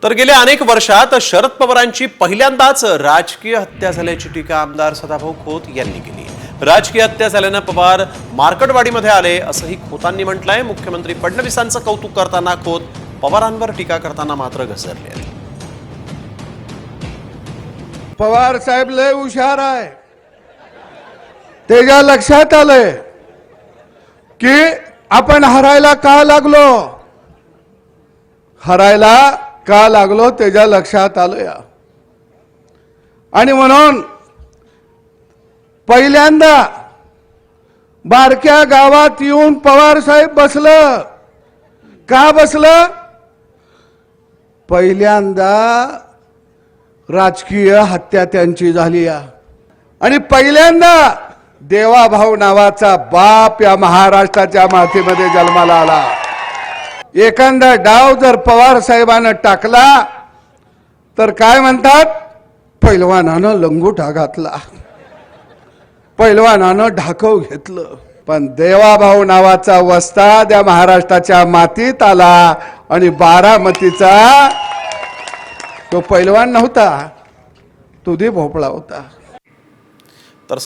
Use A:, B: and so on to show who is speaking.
A: तर गेल्या अनेक वर्षात शरद पवारांची पहिल्यांदाच राजकीय हत्या झाल्याची टीका आमदार सदाभाऊ खोत यांनी केली। राजकीय हत्या झाल्यानं पवार मार्केटवाडीमध्ये आले असंही खोतांनी म्हटलंय। मुख्यमंत्री फडणवीसांचं कौतुक करताना खोत पवारांवर टीका करताना मात्र घसरले।
B: पवार साहेब लय हुशार आहे। त्याच्या लक्षात आलंय की आपण हरायला का लागलो, हरायला का लागलो त्याच्या लक्षात आलं। आणि म्हणून पहिल्यांदा बारक्या गावात येऊन पवार साहेब बसलं। का बसलं? पहिल्यांदा राजकीय हत्या त्यांची झाली आणि पहिल्यांदा देवाभाऊ नावाचा बाप या महाराष्ट्राच्या मातीमध्ये जन्माला आला। एखादा डाव जर पवार साहेबांना टाकला तर काय म्हणतात, पैलवानानं लंगोटा घातला, पैलवानानं ढाकव घेतलं। पण देवाभाऊ नावाचा वस्ताद या महाराष्ट्राच्या मातीत आला आणि बारामतीचा तो पैलवान नव्हता, तुझी भोपळा होता।